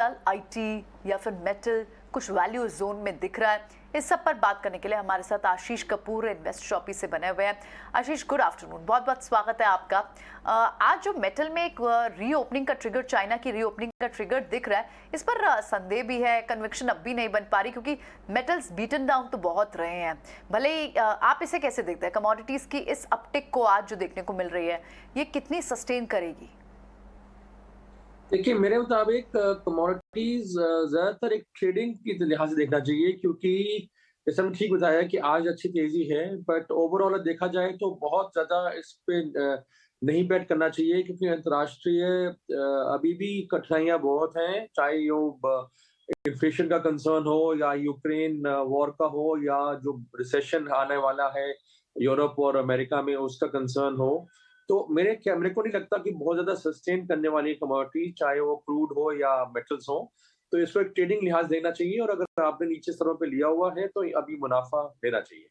IT या फिर metal कुछ वैल्यू जोन में दिख रहा है, इस सब पर बात करने के लिए हमारे साथ आशीष कपूर इन्वेस्ट शॉपी से बने हुए हैं। आशीष, गुड आफ्टरनून, बहुत बहुत स्वागत है आपका। आज जो मेटल में एक रीओपनिंग का ट्रिगर, चाइना की रीओपनिंग का ट्रिगर दिख रहा है, इस पर संदेह भी है, कन्विक्शन अब भी नहीं बन पा रही क्योंकि मेटल्स बीटन डाउन तो बहुत रहे हैं। भले ही आप इसे कैसे देखते हैं, कमोडिटीज की इस अपटिक को आज जो देखने को मिल रही है, ये कितनी सस्टेन करेगी? देखिए, मेरे मुताबिक कमोडिटीज ज्यादातर एक ट्रेडिंग की लिहाज से देखना चाहिए, क्योंकि जैसे हमने ठीक बताया कि आज अच्छी तेजी है, बट ओवरऑल देखा जाए तो बहुत ज्यादा इस पे नहीं बेट करना चाहिए, क्योंकि अंतर्राष्ट्रीय अभी भी कठिनाइयां बहुत हैं, चाहे वो इन्फ्लेशन का कंसर्न हो या यूक्रेन वॉर का हो या जो रिसेशन आने वाला है यूरोप और अमेरिका में उसका कंसर्न हो। तो मेरे को नहीं लगता कि बहुत ज्यादा सस्टेन करने वाली कमोडिटी, चाहे वो क्रूड हो या मेटल्स हो। तो इसको एक ट्रेडिंग लिहाज देना चाहिए, और अगर आपने नीचे स्तरों पे लिया हुआ है तो अभी मुनाफा लेना चाहिए।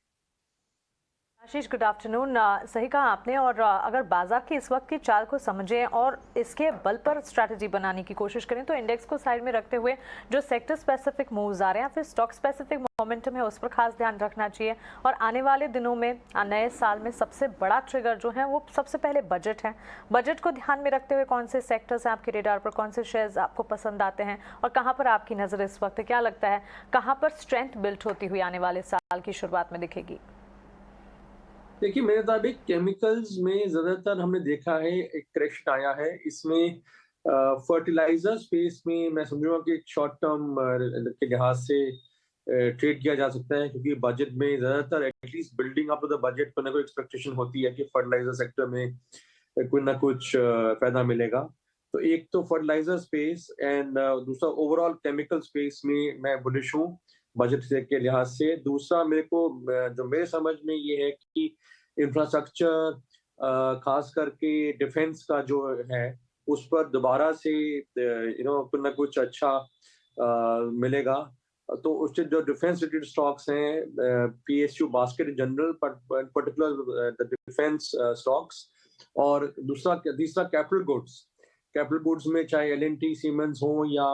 आशीष, गुड आफ्टरनून। सही कहा आपने। और अगर बाजार की इस वक्त की चाल को समझें और इसके बल पर स्ट्रैटेजी बनाने की कोशिश करें तो इंडेक्स को साइड में रखते हुए जो सेक्टर स्पेसिफिक मूव्स आ रहे हैं, फिर स्टॉक स्पेसिफिक मोमेंटम है, उस पर खास ध्यान रखना चाहिए। और आने वाले दिनों में, नए साल में सबसे बड़ा ट्रिगर जो है वो सबसे पहले बजट है। बजट को ध्यान में रखते हुए कौन से सेक्टर्स हैं आपके रेडार पर, कौन से शेयर्स आपको पसंद आते हैं और कहाँ पर आपकी नज़र इस वक्त है? क्या लगता है कहाँ पर स्ट्रेंथ बिल्ट होती हुई आने वाले साल की शुरुआत में दिखेगी? देखिए, मेरे मुताबिक केमिकल्स में ज्यादातर हमने देखा है एक करेक्शन आया है इसमें। फर्टिलाइजर स्पेस में मैं समझूंगा कि एक शॉर्ट टर्म के लिहाज से ट्रेड किया जा सकता है, क्योंकि बजट में ज्यादातर at least building up to the budget को ना कोई एक्सपेक्टेशन होती है कि फर्टिलाइजर सेक्टर में कोई ना कुछ फायदा मिलेगा। तो एक तो फर्टिलाइजर स्पेस एंड दूसरा ओवरऑल केमिकल स्पेस में मैं बुलिश हूँ बजट के लिहाज से। दूसरा मेरे को जो मेरे समझ में ये है कि इंफ्रास्ट्रक्चर, खास करके डिफेंस का जो है, उस पर दोबारा से कुछ ना कुछ अच्छा मिलेगा। तो उससे जो डिफेंस रिलेटेड स्टॉक्स हैं, PSU basket in general, particular the defence stocks. और दूसरा तीसरा कैपिटल गुड्स में चाहे एलएनटी सीमेंस हो या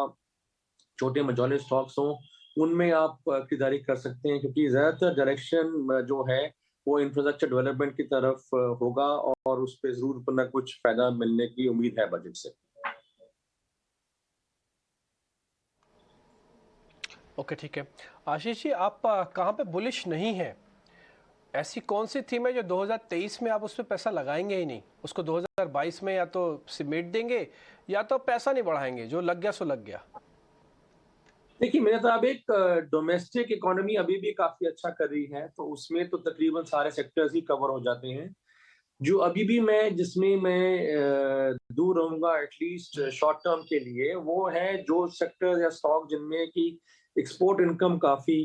छोटे मझोले स्टॉक्स हो, उनमें आप खरीदारी कर सकते हैं, क्योंकि ज्यादातर डायरेक्शन जो है वो इंफ्रास्ट्रक्चर डेवलपमेंट की तरफ होगा, और उस पर जरूर कुछ ना कुछ फायदा मिलने की उम्मीद है बजट से। ओके, ठीक है। आशीष जी, आप कहाँ पे बुलिश नहीं है? ऐसी कौन सी थीम है जो 2023 में आप उस पर पैसा लगाएंगे ही नहीं, उसको 2022 में या तो सिमेट देंगे या तो पैसा नहीं बढ़ाएंगे, जो लग गया सो लग गया? देखिए, मेरे मुताबिक डोमेस्टिक इकोनॉमी अभी भी काफी अच्छा कर रही है, तो उसमें तो तकरीबन सारे सेक्टर्स ही कवर हो जाते हैं। जो अभी भी जिसमें मैं दूर रहूंगा एटलीस्ट शॉर्ट टर्म के लिए, वो है जो सेक्टर या स्टॉक जिनमें की एक्सपोर्ट इनकम काफी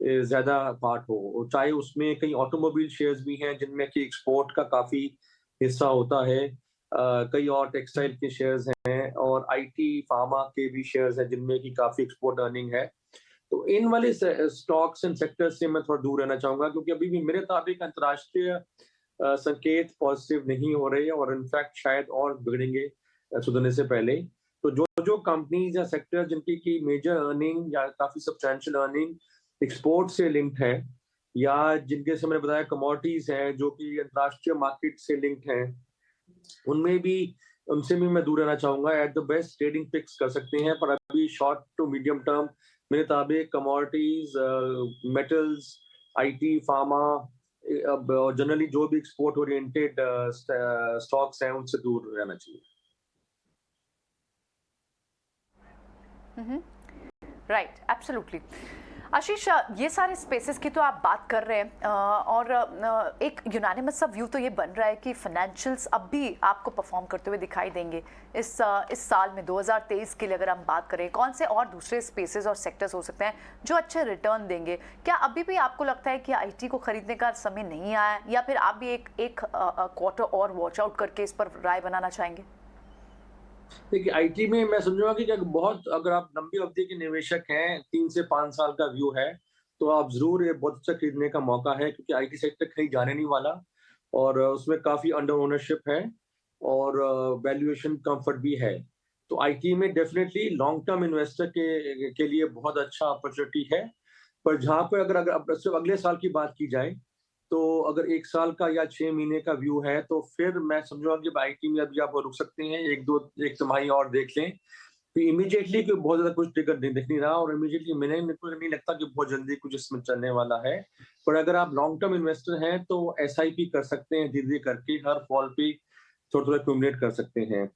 ज्यादा पार्ट हो, चाहे उसमें कई ऑटोमोबाइल शेयर्स भी हैं जिनमें कि एक्सपोर्ट का काफी हिस्सा होता है। कई और टेक्सटाइल के शेयर्स हैं, और आईटी फार्मा के भी शेयर्स हैं जिनमें की काफी एक्सपोर्ट अर्निंग है। तो इन वाले स्टॉक्स एंड सेक्टर्स से मैं थोड़ा दूर रहना चाहूंगा, क्योंकि अभी भी मेरे मुताबिक अंतर्राष्ट्रीय संकेत पॉजिटिव नहीं हो रहे हैं, और इनफैक्ट शायद और बिगड़ेंगे सुधरने से पहले। तो जो जो कंपनीज या सेक्टर जिनकी की मेजर अर्निंग या काफी सब्सटैंशियल अर्निंग एक्सपोर्ट से लिंक्ड है, या जिनके से मैंने बताया कमोडिटीज हैं जो कि अंतर्राष्ट्रीय मार्केट से लिंक्ड हैं, उनमें भी उनसे भी मैं दूर रहना चाहूंगा। At the best trading picks कर सकते हैं, पर अभी शॉर्ट टू मीडियम टर्म मेरे मुताबिक कमोडिटीज, मेटल्स, आईटी, फार्मा और जनरली जो भी एक्सपोर्ट ओरिएंटेड स्टॉक्स हैं उनसे दूर रहना चाहिए। Right, absolutely. आशीष, ये सारे स्पेसेस की तो आप बात कर रहे हैं, और एक यूनानिमस सा व्यू तो ये बन रहा है कि फाइनेंशियल्स अब भी आपको परफॉर्म करते हुए दिखाई देंगे इस साल में। 2023 के लिए अगर हम बात करें, कौन से और दूसरे स्पेसेस और सेक्टर्स हो सकते हैं जो अच्छे रिटर्न देंगे? क्या अभी भी आपको लगता है कि आईटी को खरीदने का समय नहीं आया, या फिर आप भी एक क्वार्टर और वॉच आउट करके इस पर राय बनाना चाहेंगे? देखिए, आईटी में मैं समझूंगा कि अगर आप लंबी अवधि के निवेशक हैं, 3 से 5 साल का व्यू है, तो आप जरूर ये बहुत अच्छा खरीदने का मौका है, क्योंकि आईटी सेक्टर कहीं जाने नहीं वाला, और उसमें काफी अंडर ओनरशिप है, और वैल्यूएशन कंफर्ट भी है। तो आईटी में डेफिनेटली लॉन्ग टर्म इन्वेस्टर के लिए बहुत अच्छा अपॉर्चुनिटी है। पर जहाँ पे अगर अगर अब सिर्फ अगले साल की बात की जाए, तो अगर 1 साल का या 6 महीने का व्यू है, तो फिर मैं समझूँगा कि आईटी में अभी आप रुक सकते हैं, 1 तिमाही और देख लें। तो इमीडिएटली कोई बहुत ज़्यादा कुछ ट्रिगर नहीं दिख नहीं रहा, और इमीडिएटली मेरे को नहीं लगता कि बहुत जल्दी कुछ इसमें चलने वाला है। पर अगर आप लॉन्ग टर्म इन्वेस्टर हैं, तो एसआईपी कर सकते हैं धीरे-धीरे करके, हर फॉल पे थोड़ा-थोड़ा एक्यूमुलेट कर सकते हैं।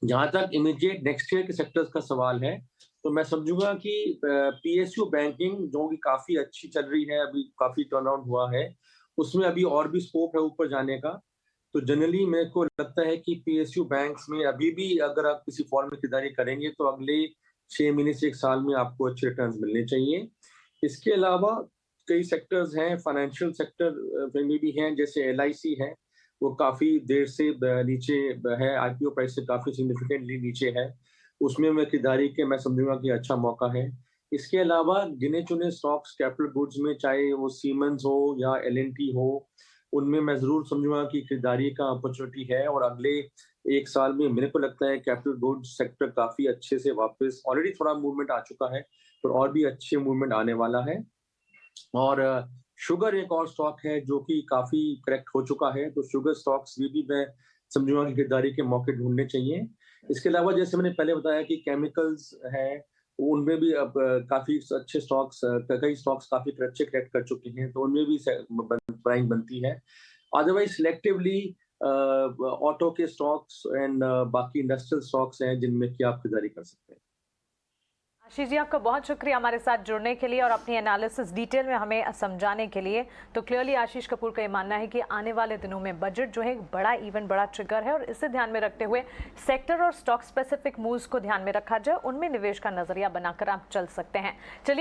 जहाँ तक इमीडिएट नेक्स्ट ईयर के सेक्टर्स का सवाल है, तो मैं समझूंगा कि पीएसयू बैंकिंग जो कि काफी अच्छी चल रही है, अभी काफी टर्न अराउंड हुआ है, उसमें अभी और भी स्कोप है ऊपर जाने का। तो जनरली मेरे को लगता है कि पीएसयू बैंक्स में अभी भी अगर आप किसी फॉर्म में खरीदारी करेंगे, तो अगले 6 महीने से 1 साल में आपको अच्छे रिटर्न्स मिलने चाहिए। इसके अलावा कई सेक्टर्स हैं, फाइनेंशियल सेक्टर में भी हैं, जैसे एलआईसी है, वो काफ़ी देर से नीचे है, आईपीओ प्राइस से काफ़ी सिग्निफिकेंटली नीचे है। उसमें मैं खरीदारी के मैं समझूँगा कि अच्छा मौका है। इसके अलावा गिने-चुने स्टॉक्स कैपिटल गुड्स में, चाहे वो सीमेंस हो या एल-एन-टी हो, उनमें मैं ज़रूर समझूँगा कि खरीदारी का अपॉर्चुनिटी है, और अगले 1 साल में मेरे को लगता है कैपिटल गुड्स सेक्टर काफ़ी अच्छे से वापस, ऑलरेडी थोड़ा मूवमेंट आ चुका है, पर और भी अच्छे मूवमेंट आने वाला है। और शुगर एक और स्टॉक है जो कि काफ़ी करेक्ट हो चुका है, तो शुगर स्टॉक्स में भी मैं समझूँगा कि खरीदारी के मौके ढूँढने चाहिए। इसके अलावा जैसे मैंने पहले बताया कि केमिकल्स हैं, उनमें भी अब काफ़ी अच्छे स्टॉक्स, कई स्टॉक्स काफ़ी अच्छे करेक्ट कर चुके हैं, तो उनमें भी प्राइस बनती है। अदरवाइज़ सिलेक्टिवली ऑटो के स्टॉक्स एंड बाकी इंडस्ट्रियल स्टॉक्स हैं जिनमें कि आप खरीदारी कर सकते हैं। आशीष जी, आपका बहुत शुक्रिया हमारे साथ जुड़ने के लिए और अपनी एनालिसिस डिटेल में हमें समझाने के लिए। तो क्लियरली आशीष कपूर का ये मानना है कि आने वाले दिनों में बजट जो है एक बड़ा इवेंट, बड़ा ट्रिगर है, और इसे ध्यान में रखते हुए सेक्टर और स्टॉक स्पेसिफिक मूव्स को ध्यान में रखा जाए, उनमें निवेश का नजरिया बनाकर आप चल सकते हैं। चलिए